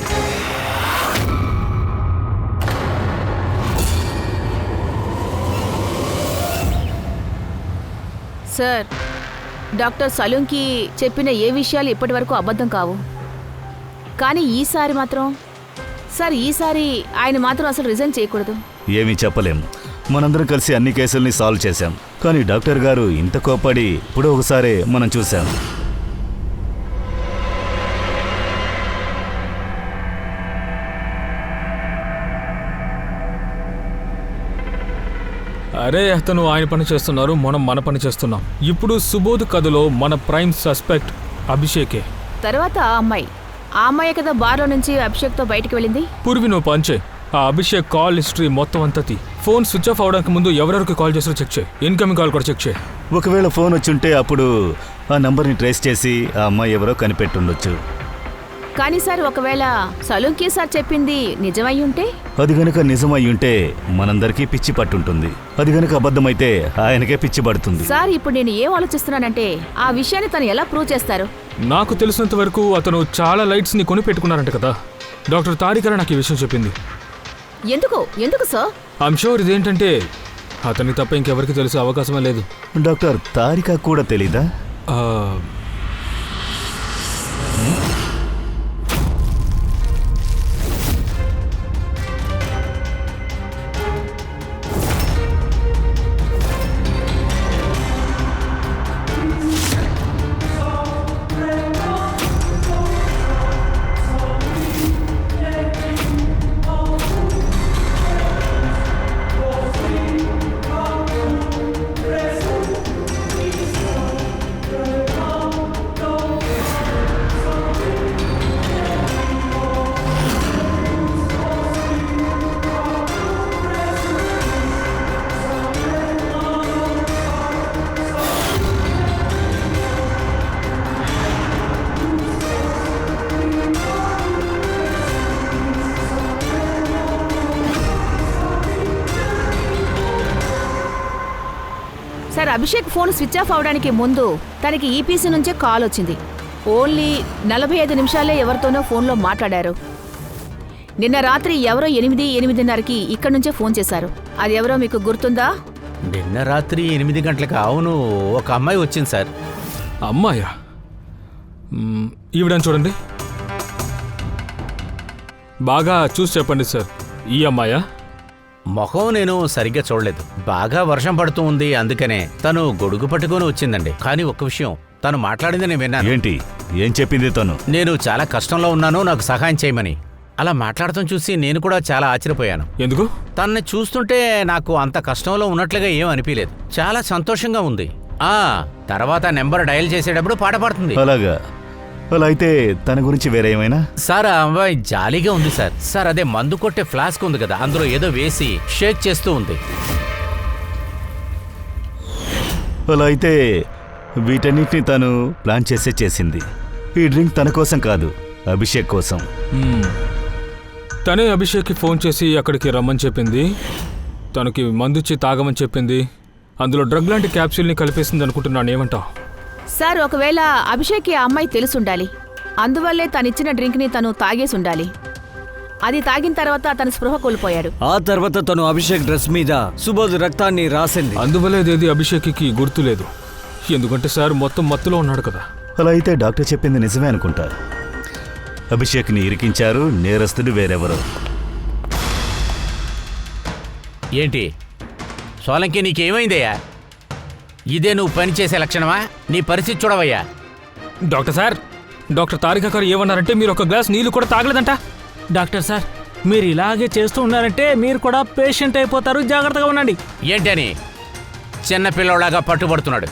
సార్, డాక్టర్ సలూన్కి చెప్పిన ఏ విషయాలు ఇప్పటి వరకు అబద్ధం కావు. కానీ ఈసారి ఆయన మాత్రం అసలు రిజైన్ చేయకూడదు. ఏమీ చెప్పలేము. మనందరం కలిసి అన్ని కేసుల్ని సాల్వ్ చేశాం. కానీ డాక్టర్ గారు ఇంత కోపడి ఇప్పుడు ఒకసారి మనం చూసాం. అరే, అతను ఆయన పని చేస్తున్నారు, మనం మన పని చేస్తున్నాం. ఇప్పుడు సుబోధ్ కథలో మన ప్రైమ్ సస్పెక్ట్ అభిషేకే. తర్వాత ఆ అమ్మాయి కదా బార్లో నుంచి అభిషేక్తో బయటికి వెళ్ళింది. పూర్వి నువ్వు పంచే. ఆ అభిషేక్ కాల్ హిస్టరీ మొత్తం అంతా ఫోన్ స్విచ్ ఆఫ్ అవడానికి ముందు ఎవరెవరికి కాల్ చేస్తారో చెక్ చేయి. ఇన్కమింగ్ కాల్ కూడా చెక్ చేయి. ఒకవేళ ఫోన్ వచ్చుంటే అప్పుడు ఆ నంబర్ని ట్రేస్ చేసి ఆ అమ్మాయి ఎవరో కనిపెట్టుండొచ్చు. కానీ సార్, ఒకవేళ సలూన్కి సార్ చెప్పింది నిజమై ఉంటే? అది గనుక నిజమై ఉంటే మనందరికీ పిచ్చి పట్టుంటుంది. అది గనుక అబద్ధమైతే ఆయనకే పిచ్చి పడుతుంది. సార్, ఇప్పుడు నేను ఏం ఆలోచిస్తున్నానంటే ఆ విషయాన్ని తను ఎలా ప్రూవ్ చేస్తారు? నాకు తెలిసినంత వరకు అతను చాలా లైట్స్ ని కొని పెట్టుకున్నారంట కదా. డాక్టర్ తారిక నాకు ఈ విషయం చెప్పింది. ఎందుకు సార్? ఐమ్ షూర్ ఇదేంటంటే అతనికి తప్ప ఇంకెవరికి తెలిసే అవకాశమే లేదు. డాక్టర్ తారిక కూడా తెలీదా? Sir Abhishek phone switch off అవడానికి ముందు తనకి ఈపీసీ నుంచే కాల్ వచ్చింది. ఓన్లీ 45 నిమిషాలే ఎవరితోనో ఫోన్లో మాట్లాడారు. నిన్న రాత్రి ఎవరో 8:30కి ఇక్కడి నుంచే ఫోన్ చేశారు. అది ఎవరో మీకు గుర్తుందా? నిన్న రాత్రి 8 గంటలకు అవును, ఒక అమ్మాయి వచ్చింది సార్. అమ్మాయా? ఈవిడని చూడండి, బాగా చూసి చెప్పండి సార్. ఈ అమ్మాయా? మొహం నేను సరిగ్గా చూడలేదు. బాగా వర్షం పడుతూ ఉంది, అందుకనే తను గొడుగు పట్టుకొని వచ్చిందండి. కానీ ఒక్క విషయం, తను మాట్లాడింది నేను విన్నాను. ఏంటి? ఏం చెప్పింది తను? నేను చాలా కష్టంలో ఉన్నాను, నాకు సహాయం చేయమని. అలా మాట్లాడటం చూసి నేను కూడా చాలా ఆశ్చర్యపోయాను. ఎందుకు? తనని చూస్తుంటే నాకు అంత కష్టంలో ఉన్నట్లుగా ఏం అనిపించలేదు. చాలా సంతోషంగా ఉంది. తర్వాత నెంబర్ డయల్ చేసేటప్పుడు పాట పాడుతుంది. అలాగా? అలా అయితే తన గురించి వేరే ఏమైనా? సార్ ఆ అమ్మాయి జాలీగా ఉంది సార్. సార్ అదే మందు కొట్టే ఫ్లాస్క్ ఉంది కదా, అందులో ఏదో వేసి షేక్ చేస్తూ ఉంది. అలా అయితే వీటన్నిటిని తను ప్లాన్ చేసింది. ఈ డ్రింక్ తన కోసం కాదు, అభిషేక్ కోసం. తనే అభిషేక్కి ఫోన్ చేసి అక్కడికి రమ్మని చెప్పింది, తనకి మందుచ్చి తాగమని చెప్పింది, అందులో డ్రగ్ లాంటి క్యాప్సూల్ని కలిపేసింది అనుకుంటున్నాను. ఏమంటావు? సార్ ఒకవేళ అభిషేక్కి ఆ అమ్మాయి తెలుసుండాలి. అందువల్లే తనిచ్చిన డ్రింక్ని తను తాగేసి ఉండాలి. అది తాగిన తర్వాత తను స్పృహ కోల్పోయాడు. ఆ తర్వాత తను అభిషేక్ డ్రెస్ మీద సుబోధ్ రక్తాన్ని రాసింది. అందువల్ల ఇదేది అభిషేక్కి గుర్తులేదు. ఎందుకంటే సార్ మొత్తం మత్తులో ఉన్నాడు కదా. అలా అయితే డాక్టర్ చెప్పింది నిజమే అనుకుంటా. అభిషేక్ని ఇరికించారు, నేరస్తుడు వేరెవరు. ఏంటి సోలంకి, నీకేమైందయ్యా? ఇదే నువ్వు పనిచేసే లక్షణమా? నీ పరిస్థితి చూడవయ్యా. డాక్టర్ తారిక గారు ఏమన్నారంటే మీరు ఒక గ్లాస్ నీళ్లు కూడా తాగలేదంట. డాక్టర్ సార్, మీరు ఇలాగే చేస్తూ ఉన్నారంటే మీరు కూడా పేషెంట్ అయిపోతారు, జాగ్రత్తగా ఉండండి. ఏంటని చిన్న పిల్లలాగా పట్టుబడుతున్నాడు?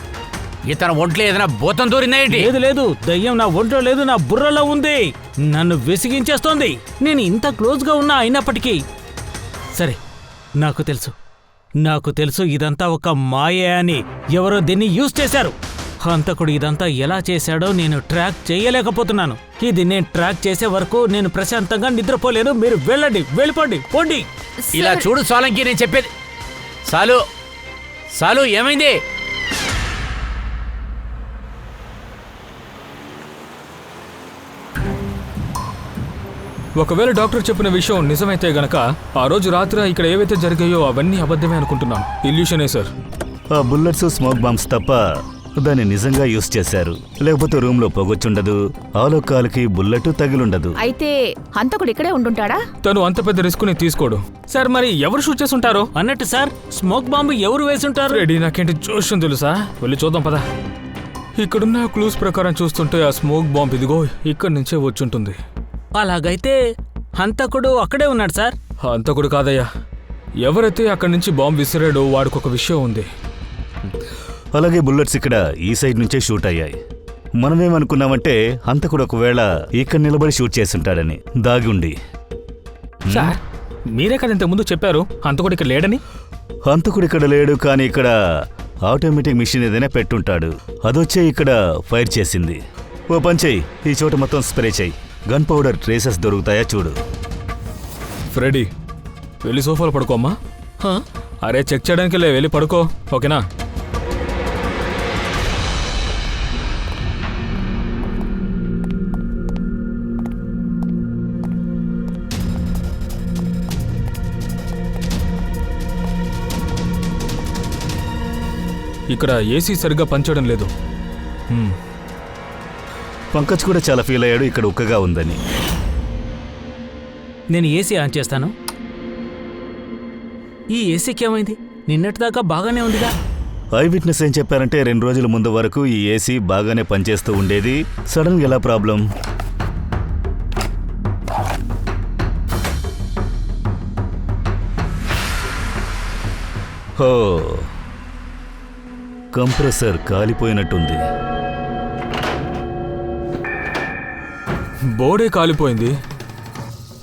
ఇతను ఒంట్లో ఏదైనా భూతం దూరిందా ఏంటి? లేదు లేదు, దయ్యం నా ఒంట్లో లేదు, నా బుర్రలో ఉంది. నన్ను విసిగించేస్తోంది. నేను ఇంత క్లోజ్గా ఉన్నా అయినప్పటికీ. సరే, నాకు తెలుసు ఇదంతా ఒక మాయే అని. ఎవరో దీన్ని యూజ్ చేశారు. హంతకుడు ఇదంతా ఎలా చేశాడో నేను ట్రాక్ చేయలేకపోతున్నాను. ఇది నేను ట్రాక్ చేసే వరకు నేను ప్రశాంతంగా నిద్రపోలేను. మీరు వెళ్ళండి, వెళ్ళిపోండి, పోండి. ఇలా చూడు సోలంకి, నేను చెప్పేది. సాలు ఏమైంది? ఒకవేళ డాక్టర్ చెప్పిన విషయం నిజమైతే గనక ఆ రోజు రాత్రి ఇక్కడ ఏవైతే జరిగాయో అవన్నీ అబద్ధమే అనుకుంటున్నాను. ఇల్యూషనే సార్. ఆ బుల్లెట్స్, స్మోక్ బాంబ్స్ తప్ప దాన్ని నిజంగా యూజ్ చేశారు. లేకపోతే రూమ్లో పొగొచ్చుండదు, ఆలో కాలుకి బుల్లెట్ తగిలుండదు. అయితే హంతకుడు ఇక్కడే ఉండుంటాడా? తను అంత పెద్ద రిస్క్ ని తీసుకోడు. సార్ మరి ఎవరు షూట్ చేసుంటారో? అన్నట్టు సార్, స్మోక్ బాంబు ఎవరు వేసుంటారు? రెడీ, నాకేంటి జోష్యం తెలుసా? వెళ్ళి చూద్దాం పదా. ఇక్కడున్న క్లూస్ ప్రకారం చూస్తుంటే ఆ స్మోక్ బాంబ్ ఇదిగో ఇక్కడి నుంచే వచ్చుంటుంది. అలాగైతే హంతకుడు అక్కడే ఉన్నాడు సార్. హంతకుడు కాదయ్యా, ఎవరైతే అక్కడి నుంచి బాంబు విసిరాడో వాడికి ఒక విషయం ఉంది. అలాగే బుల్లెట్స్ ఇక్కడ ఈ సైడ్ నుంచే షూట్ అయ్యాయి. మనమేమనుకున్నామంటే హంతకుడు ఒకవేళ ఇక్కడ నిలబడి షూట్ చేసుంటాడని, దాగి ఉండి. సార్ మీరే కదా ఇంతకుముందు చెప్పారు హంతకుడు ఇక్కడ లేడని. హంతకుడు ఇక్కడ లేడు, కానీ ఇక్కడ ఆటోమేటిక్ మిషన్ ఏదైనా పెట్టుంటాడు. అదొచ్చే ఇక్కడ ఫైర్ చేసింది. ఓ పని చెయ్యి, ఈ చోట మొత్తం స్ప్రే చెయ్యి. గన్ పౌడర్ ట్రేసెస్ దొరుకుతాయా చూడు. ఫ్రెడీ, వెళ్ళి సోఫాలో పడుకోమ్మా. అరే చెక్ చేయడానికి వెళ్ళి పడుకో, ఓకేనా? ఇక్కడ ఏసీ సరిగ్గా పనిచేయడం లేదు. పంకజ్ కూడా చాలా ఫీల్ అయ్యాడు ఇక్కడ ఉక్కగా ఉందని. నేను ఏసీ ఆన్ చేస్తాను. ఈ ఏసీకి ఏమైంది? నిన్నటిదాకా బాగానే ఉందిగా. ఐ విట్నెస్ ఏం చెప్పారంటే 2 రోజుల ముందు వరకు ఈ ఏసీ బాగానే పనిచేస్తూ ఉండేది. సడన్ గా ఎలా ప్రాబ్లం? హో, కంప్రెసర్ కాలిపోయినట్టుంది. బోర్డే కాలిపోయింది.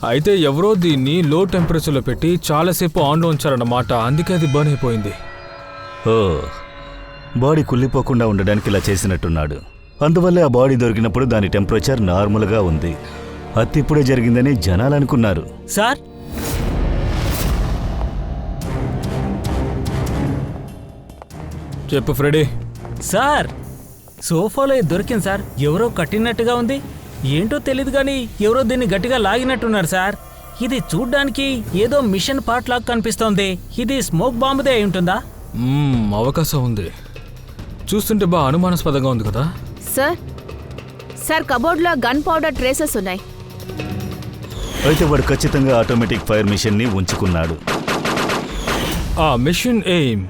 అయితే ఎవరో దీన్ని లో టెంపరేచర్లో పెట్టి చాలాసేపు ఆన్లో ఉంచారన్నమాట. అందుకే అది బర్న్ అయిపోయింది. ఓ, బాడీ కుళ్ళిపోకుండా ఉండడానికి ఇలా చేసినట్టున్నాడు. అందువల్లే ఆ బాడీ దొరికినప్పుడు దాని టెంపరేచర్ నార్మల్గా ఉంది. హత్య ఇప్పుడే జరిగిందని జనాలు అనుకున్నారు. సార్, చెప్పు ఫ్రెడీ. సార్ సోఫాలో ఇది దొరికింది సార్. ఎవరో కట్టినట్టుగా ఉంది. ఏంటో తెలియదు కానీ ఎవరో దీన్ని గట్టిగా లాగినట్టున్నారు సార్. ఇది చూడ్డానికి ఏదో మిషన్ పార్ట్ లాగా కనిపిస్తోంది. ఇది స్మోక్ బాంబుదే అయి ఉంటుందా? అవకాశం ఉంది. చూస్తుంటే బాగా అనుమానాస్పదంగా ఉంది కదా. సార్ కబోర్డ్లో గన్ పౌడర్ ట్రేసెస్ ఉన్నాయి. అయితే వాడు ఖచ్చితంగా ఆటోమేటిక్ ఫైర్ మిషన్ని ఉంచుకున్నాడు. ఆ మిషన్ ఎయిమ్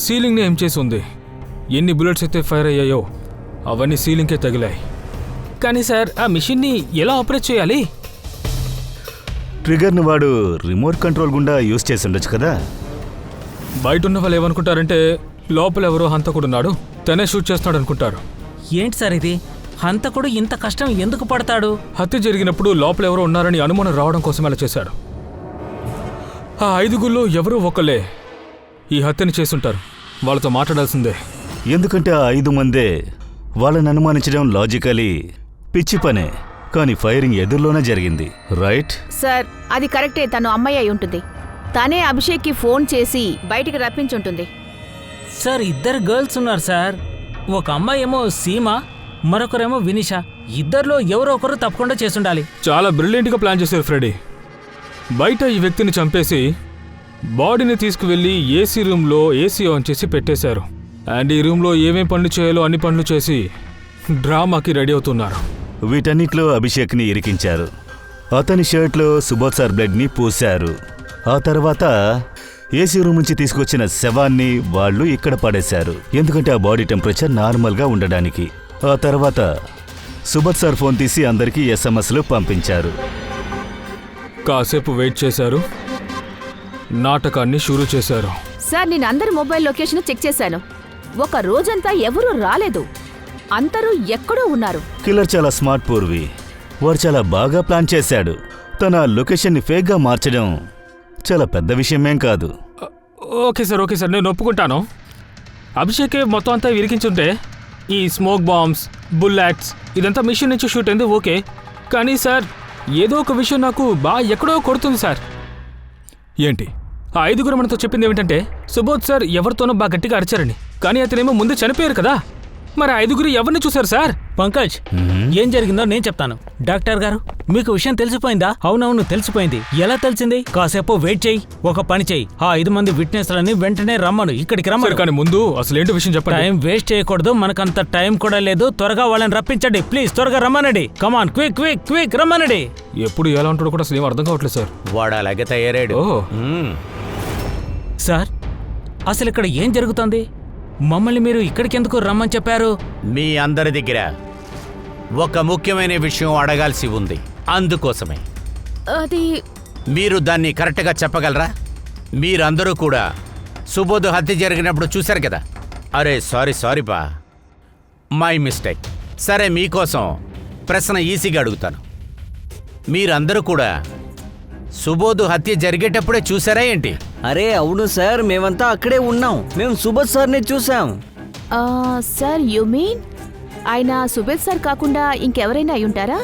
సీలింగ్ని ఏం చేసి ఉంది. ఎన్ని బుల్లెట్స్ అయితే ఫైర్ అయ్యాయో అవన్నీ సీలింగ్కే తగిలాయి. కానీ సార్ ఆ మిషన్ని ఎలా ఆపరేట్ చేయాలి? ట్రిగర్ని వాడు రిమోట్ కంట్రోల్ గుండా యూజ్ చేసి ఉండొచ్చు కదా. బయట ఉన్న వాళ్ళు ఏమనుకుంటారంటే లోపల ఎవరో హంతకుడున్నాడు, తనే షూట్ చేస్తున్నాడు అనుకుంటారు. ఏంటి సార్ ఇది? హంతకుడు ఇంత కష్టం ఎందుకు పడతాడు? హత్య జరిగినప్పుడు లోపల ఎవరో ఉన్నారని అనుమానం రావడం కోసం అలా చేశాడు. ఆ 5గురిలో ఎవరో ఒకళ్ళే ఈ హత్యని చేసుంటారు. వాళ్ళతో మాట్లాడాల్సిందే. ఎందుకంటే ఆ 5 మందే వాళ్ళని అనుమానించడం లాజికలీ పిచ్చి పనే. కానీ ఫైరింగ్ ఎదురులోనే జరిగింది, రైట్? సార్ అది కరెక్టే. తను అమ్మాయి అయి ఉంటుంది. తనే అభిషేక్కి ఫోన్ చేసి బయటికి రప్పించుంటుంది. సార్ ఇద్దరు గర్ల్స్ ఉన్నారు సార్. ఒక అమ్మాయి ఏమో సీమ, మరొకరేమో వినిషా. ఇద్దరిలో ఎవరో ఒకరు తప్పకుండా చేసుండాలి. చాలా బ్రిలియంట్గా ప్లాన్ చేశారు ఫ్రెడీ. బయట ఈ వ్యక్తిని చంపేసి బాడీని తీసుకువెళ్ళి ఏసీ రూమ్లో ఏసీ ఆన్ చేసి పెట్టేశారు. అండ్ ఈ రూమ్లో ఏమేం పనులు చేయాలో అన్ని పనులు చేసి డ్రామాకి రెడీ అవుతున్నారు. వీటన్నిటిలో అభిషేక్ని ఇరికించారు. అతని షర్ట్లో సుబోధ్ సార్ బ్లడ్ని పూశారు. ఆ తర్వాత ఏసీ రూమ్ నుంచి తీసుకొచ్చిన శవాన్ని వాళ్ళు ఇక్కడ పడేశారు, ఎందుకంటే ఆ బాడీ టెంపరేచర్ నార్మల్గా ఉండడానికి. ఆ తర్వాత సుబోధ్ సార్ ఫోన్ తీసి అందరికీ ఎస్ఎంఎస్లు పంపించారు. కాసేపు వెయిట్ చేశారు, నాటకాన్ని షురూ చేశారు. సార్ నేను అందరి మొబైల్ లొకేషన్ చెక్ చేశాను. ఒక రోజంతా ఎవరూ రాలేదు. అందరూ ఎక్కడో ఉన్నారు. కిల్లర్ చాలా స్మార్ట్ పూర్వి. వాడు చాలా బాగా ప్లాన్ చేశాడు. తన లొకేషన్ని ఫేక్గా మార్చడం చాలా పెద్ద విషయమేం కాదు. ఓకే సార్ నేను ఒప్పుకుంటాను. అభిషేకే మొత్తం అంతా విరికించుంటే ఈ స్మోక్ బాంబ్స్, బుల్లెట్స్ ఇదంతా మిషన్ నుంచి షూట్ అయింది ఓకే. కానీ సార్ ఏదో ఒక విషయం నాకు బాగా ఎక్కడో కొడుతుంది సార్. ఏంటి? ఆ 5గురు మనతో చెప్పింది ఏమిటంటే సుబోధ్ సార్ ఎవరితోనో బాగా గట్టిగా అరిచారని. కానీ అతనేమో ముందు చనిపోయారు కదా. మరి 5గురు ఎవరిని చూశారు సార్? పంకజ్, ఏం జరిగిందో నేను చెప్తాను. డాక్టర్ గారు మీకు విషయం తెలిసిపోయిందా? అవునవును తెలిసిపోయింది. ఎలా తెలిసింది? కాసేపు వెయిట్ చేయి. ఒక పని చేయి, ఆ 5 మంది విట్నెస్లని వెంటనే రమ్మను, ఇక్కడికి రమ్మను. కానీ ముందు అసలు ఏంటో విషయం చెప్పండి. టైం వేస్ట్ చేయకూడదు. మనకంత టైం కూడా లేదు. త్వరగా వాళ్ళని రప్పించండి ప్లీజ్. త్వరగా రమ్మనండి. కమాన్ క్విక్ క్విక్ క్విక్ రమ్మనండి. ఎప్పుడు ఎలా ఉంటాడో కూడా అసలు ఏం అర్థం కావట్లేదు సార్. వాడు అలాగే తయారాడు. సార్ అసలు ఇక్కడ ఏం జరుగుతోంది? మమ్మల్ని మీరు ఇక్కడికి ఎందుకు రమ్మని చెప్పారు? మీ అందరి దగ్గర ఒక ముఖ్యమైన విషయం అడగాల్సి ఉంది, అందుకోసమే. అది మీరు దాన్ని కరెక్ట్గా చెప్పగలరా? మీరందరూ కూడా సుబోధ్ హత్య జరిగినప్పుడు చూశారు కదా. అరే సారీ బా, మై మిస్టేక్. సరే మీకోసం ప్రశ్న ఈజీగా అడుగుతాను. మీరందరూ కూడా సుబోధ్ హత్య జరిగేటప్పుడే చూసారా ఏంటి? అరే అవును సార్, మేమంతా అక్కడే ఉన్నాం. మేము సుబోధ్ సార్ని చూసాం. సార్ యు మీన్ ఆయన సుబేద్ సార్ కాకుండా ఇంకెవరైనా అయి ఉంటారా?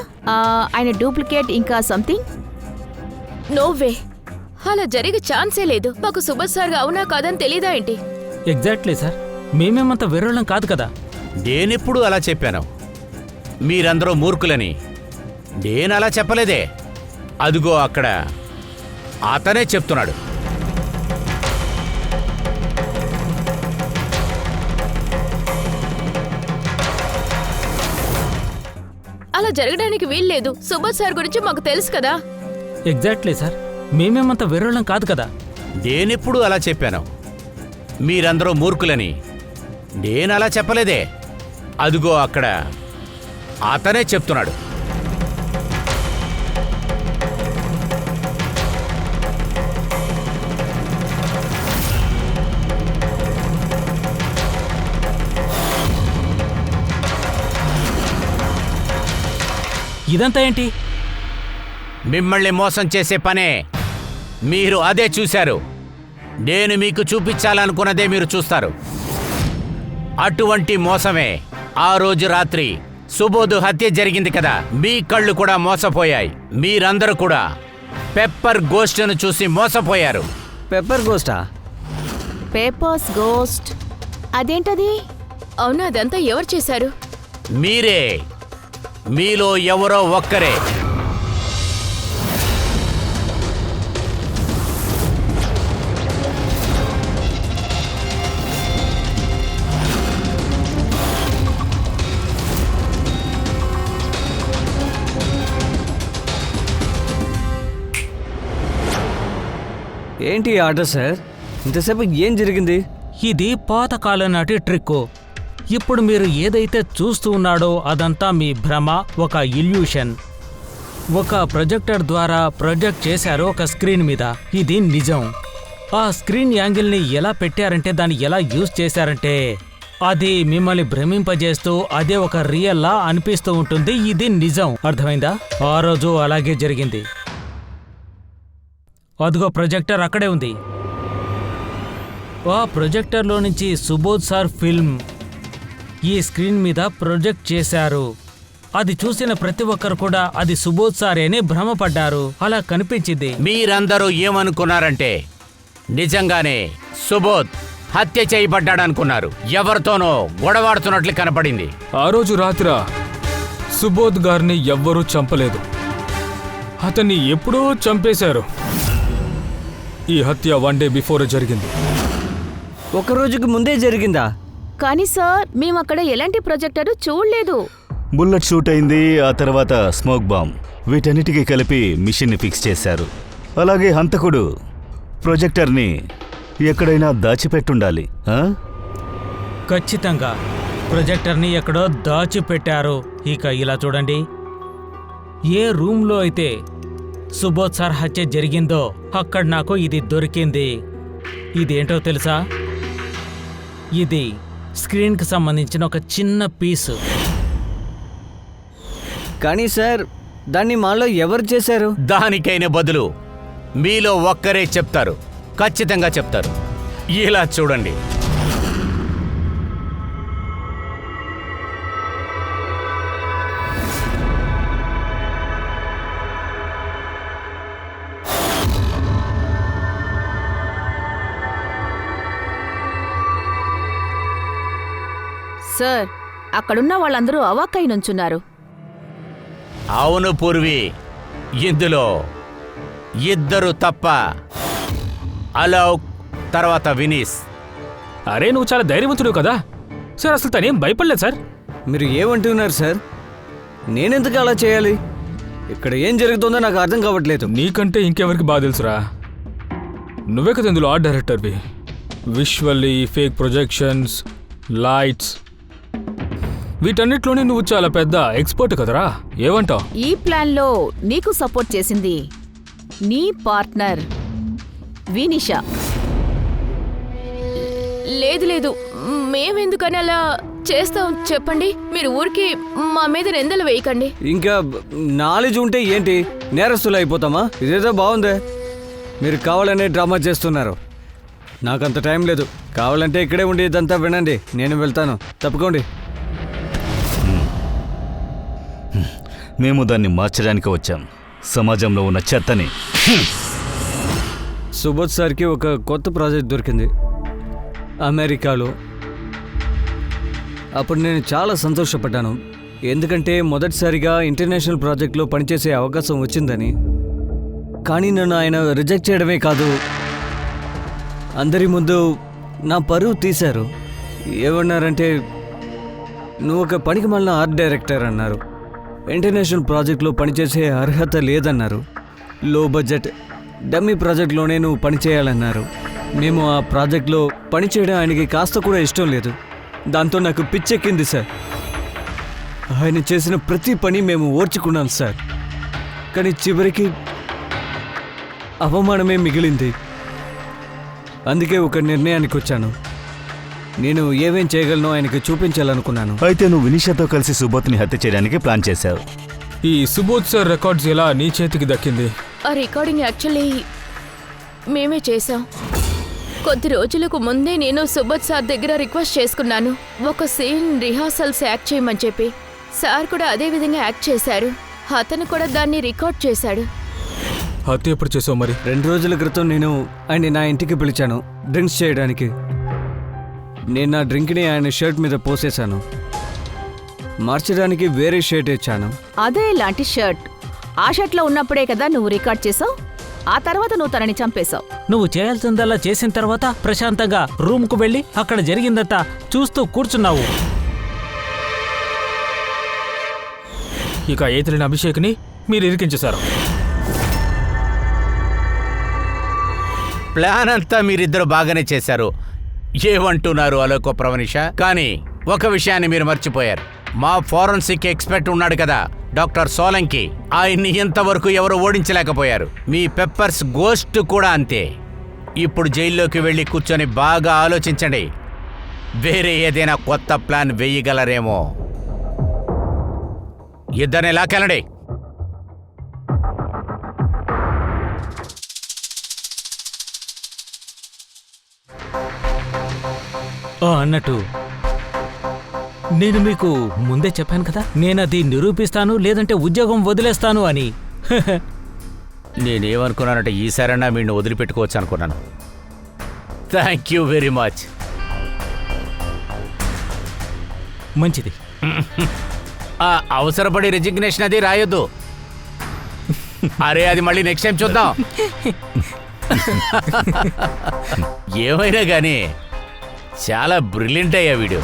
ఆయన డూప్లికేట్ ఇంకా సంథింగ్? నోవే, అలా జరిగే ఛాన్సే లేదు. మాకు సుబోధ్ సార్ అవునా కాదని తెలీదా ఏంటి? ఎగ్జాక్ట్లీ సార్, మేమేమంత వెర్రోళ్ళం కాదు కదా. నేనెప్పుడు అలా చెప్పాను? మీరందరూ మూర్ఖులని నేను అలా చెప్పలేదే. అదిగో అక్కడ అతనే చెప్తున్నాడు. అలా జరగడానికి వీల్లేదు. సుబోధ్ సార్ గురించి మాకు తెలుసు కదా. ఎగ్జాక్ట్లీ సార్, మేమేమంత వెర్రోళ్ళం కాదు కదా. నేనెప్పుడు అలా చెప్పాను? మీరందరూ మూర్ఖులని నేను అలా చెప్పలేదే. అదిగో అక్కడ అతనే చెప్తున్నాడు. ఇదంతా ఏంటి? మిమ్మల్ని మోసం చేసే పనే. మీరు అదే చూశారు. నేను మీకు చూపించాలనుకున్నదే మీరు చూస్తారు. అటువంటి మోసమే ఆ రోజు రాత్రి సుబోధ్ హత్య జరిగింది కదా. మీ కళ్ళు కూడా మోసపోయాయి. మీరందరూ కూడా పెప్పర్ గోస్ట్ను చూసి మోసపోయారు. పెప్పర్ గోస్టా? పేపర్స్ గోస్ట్ అదేంటది? అవునా, అదంతా ఎవరు చేశారు? మీరే, మీలో ఎవరో ఒక్కరే. ఏంటి ఈ ఆర్డర్ సార్? ఇంతసేపు ఏం జరిగింది? ఇది పాతకాలం నాటి ట్రిక్కు. ఇప్పుడు మీరు ఏదైతే చూస్తూ ఉన్నాడో అదంతా మీ భ్రమ, ఒక ఇల్యూషన్. ఒక ప్రొజెక్టర్ ద్వారా ప్రొజెక్ట్ చేశారు ఒక స్క్రీన్ మీద. ఇది నిజం. ఆ స్క్రీన్ యాంగిల్ని ఎలా పెట్టారంటే, దాన్ని ఎలా యూజ్ చేశారంటే అది మిమ్మల్ని భ్రమింపజేస్తూ అదే ఒక రియల్లా అనిపిస్తూ ఉంటుంది. ఇది నిజం. అర్థమైందా? ఆ రోజు అలాగే జరిగింది. అదిగో ప్రొజెక్టర్ అక్కడే ఉంది. ఆ ప్రొజెక్టర్లో నుంచి సుబోధ్ సార్ ఫిల్మ్ ఈ స్క్రీన్ మీద ప్రొజెక్ట్ చేశారు. అది చూసిన ప్రతి ఒక్కరు కూడా అది సుబోధ్ సారే అని భ్రమపడ్డారు. అలా కనిపించింది. మీరందరూ ఏమనుకున్నారంటే నిజంగానే సుబోధ్ హత్య చేయబడ్డాడనుకున్నారు. ఎవరితోనో గొడవాడుతున్నట్లు కనపడింది. ఆ రోజు రాత్రి సుబోధ్ గారిని ఎవ్వరూ చంపలేదు. అతన్ని ఎప్పుడో చంపేశారు. ఈ హత్య 1 డే బిఫోర్ జరిగింది. ఒక రోజుకి ముందే జరిగిందా? కానీ సార్, మేము అక్కడ ఎలాంటి ప్రొజెక్టరు చూడలేదు. బుల్లెట్ షూట్ అయింది, ఆ తర్వాత స్మోక్ బాంబ్, వీటన్నిటికీ కలిపి మిషన్ని ఫిక్స్ చేశారు. అలాగే హంతకుడు ప్రొజెక్టర్ని ఎక్కడైనా దాచిపెట్టుండాలి. ఖచ్చితంగా ప్రొజెక్టర్ని ఎక్కడో దాచిపెట్టారు. ఇక ఇలా చూడండి, ఏ రూమ్లో అయితే సుబోధ్ సార్ హత్య జరిగిందో అక్కడ నాకు ఇది దొరికింది. ఇదేంటో తెలుసా? ఇది స్క్రీన్కి సంబంధించిన ఒక చిన్న పీసు. కానీ సార్, దాన్ని మాలో ఎవరు చేశారు? దానికైనా బదులు మీలో ఒక్కరే చెప్తారు. ఖచ్చితంగా చెప్తారు. ఇలా చూడండి. సార్, అక్కడున్న వాళ్ళందరూ అవాక్కై నుంచున్నారు. అవును పూర్వి, ఇందులో ఇద్దరు తప్ప. అలోక్ తర్వాత వినీస్. అరే, నువ్వు చాలా ధైర్యవంతుడు కదా సార్. అసలు తనేం భయపడలేదు సార్. మీరు ఏమంటున్నారు సార్? నేనెందుకు అలా చేయాలి? ఇక్కడ ఏం జరుగుతుందో నాకు అర్థం కావట్లేదు. నీకంటే ఇంకెవరికి బాగా తెలుసురా? నువ్వే కదా ఇందులో ఆర్ట్ డైరెక్టర్వి. విజువల్లీ, ఫేక్ ప్రొజెక్షన్స్, లైట్స్, వీటన్నిటిలోనే నువ్వు చాలా పెద్ద ఎక్స్పర్ట్ కదరా. ఏమంటావు? ఈ ప్లాన్లో నీకు సపోర్ట్ చేసింది నీ పార్ట్నర్ వినిషా. లేదు లేదు, మేమెందుకని అలా చేస్తాం చెప్పండి. మీరు ఊరికి మా మీద నిందలు వేయకండి. ఇంకా నాలెడ్జ్ ఉంటే ఏంటి, నేరస్తులు అయిపోతామా? ఇదేదో బాగుందే. మీరు కావాలనే డ్రామా చేస్తున్నారు. నాకంత టైం లేదు. కావాలంటే ఇక్కడే ఉండి ఇదంతా వినండి. నేను వెళ్తాను. తప్పుకోండి. మేము దాన్ని మార్చడానికి వచ్చాం, సమాజంలో ఉన్న చెత్తని. సుబోధ్ సార్కి ఒక కొత్త ప్రాజెక్ట్ దొరికింది అమెరికాలో. అప్పుడు నేను చాలా సంతోషపడ్డాను. ఎందుకంటే మొదటిసారిగా ఇంటర్నేషనల్ ప్రాజెక్ట్లో పనిచేసే అవకాశం వచ్చిందని. కానీ నన్ను ఆయన రిజెక్ట్ చేయడమే కాదు, అందరి ముందు నా పరువు తీశారు. ఏమన్నారంటే, నువ్వు ఒక పనికిమాలిన ఆర్ట్ డైరెక్టర్ అన్నారు. ఇంటర్నేషనల్ ప్రాజెక్ట్లో పనిచేసే అర్హత లేదన్నారు. లో బడ్జెట్ డమ్మీ ప్రాజెక్ట్లోనే నువ్వు పనిచేయాలన్నారు. మేము ఆ ప్రాజెక్ట్లో పనిచేయడం ఆయనకి కాస్త కూడా ఇష్టం లేదు. దాంతో నాకు పిచ్చెక్కింది సార్. ఆయన చేసిన ప్రతి పని మేము ఓర్చుకున్నాం సార్. కానీ చివరికి అవమానమే మిగిలింది. అందుకే ఒక నిర్ణయానికి వచ్చాను. నేను ఏమేం చేయగలనో ఆయనకి చూపించాలనుకున్నాను. అయితే నువ్వు వినిషాతో కలిసి సుబోధ్ని హత్య చేయడానికి ప్లాన్ చేశావు. ఈ సుబోధ్ సార్ రికార్డ్స్ ఎలా నీ చేతికి దక్కింది? ఆ రికార్డింగ్ యాక్చువల్లీ మేమే చేసాం. కొద్ది రోజులకు ముందే నేను సుబోధ్ సార్ దగ్గర రిక్వెస్ట్ చేసుకున్నాను, ఒక సీన్ రిహార్సల్స్ యాక్ట్ చేయమని చెప్పి. సార్ కూడా అదే విధంగా యాక్ట్ చేశారు. అతను కూడా దాన్ని రికార్డ్ చేశాడు. హత్య ఎప్పుడు చేసావు మరి? 2 రోజుల క్రితం నేను ఆయన్ని నా ఇంటికి పిలిచాను డ్రింక్స్ చేయడానికి. నేను నా డ్రింక్ని ఆయన షర్ట్ మీద పోసేశాను. మార్చడానికి వేరే షర్ట్ ఇచ్చాను. అదే లాంటి షర్ట్ ఆ షర్ట్లో ఉన్నప్పుడే కదా నువ్వు రికార్డ్ చేసావు. ఆ తర్వాత నువ్వు తనని చంపేశావు. నువ్వు చేయాల్సిందల్లా చేసిన తర్వాత ప్రశాంతంగా రూమ్కు వెళ్ళి అక్కడ జరిగిందంతా చూస్తూ కూర్చున్నావు. ఇక ఏతలిన అభిషేక్ని మీరు ఇరికించేశారు. ప్లాన్ అంతా మీరిద్దరు బాగానే చేశారు. ఏమంటున్నారు అలోక ప్రవనిష? కానీ ఒక విషయాన్ని మీరు మర్చిపోయారు. మా ఫోరెన్సిక్ ఎక్స్పర్ట్ ఉన్నాడు కదా డాక్టర్ సోలంకి, ఆయన్ని ఇంతవరకు ఎవరు ఓడించలేకపోయారు. మీ పెప్పర్స్ గోస్ట్ కూడా అంతే. ఇప్పుడు జైల్లోకి వెళ్ళి కూర్చొని బాగా ఆలోచించండి. వేరే ఏదైనా కొత్త ప్లాన్ వేయగలరేమో. ఇద్దరిని లాకెళ్ళండి. అన్నట్టు నేను మీకు ముందే చెప్పాను కదా, నేనది నిరూపిస్తాను లేదంటే ఉద్యోగం వదిలేస్తాను అని. నేనేమనుకున్నానంటే ఈసారైనా వీడిని వదిలిపెట్టుకోవచ్చు అనుకున్నాను. Thank you very much. మంచిది. అవసరపడి రెజిగ్నేషన్ అది రాయొద్దు. అరే అది మళ్ళీ నెక్స్ట్ టైం చూద్దాం. ఏమైనా కానీ చాలా బ్రిలియంట్ అయ్యా వీడియో.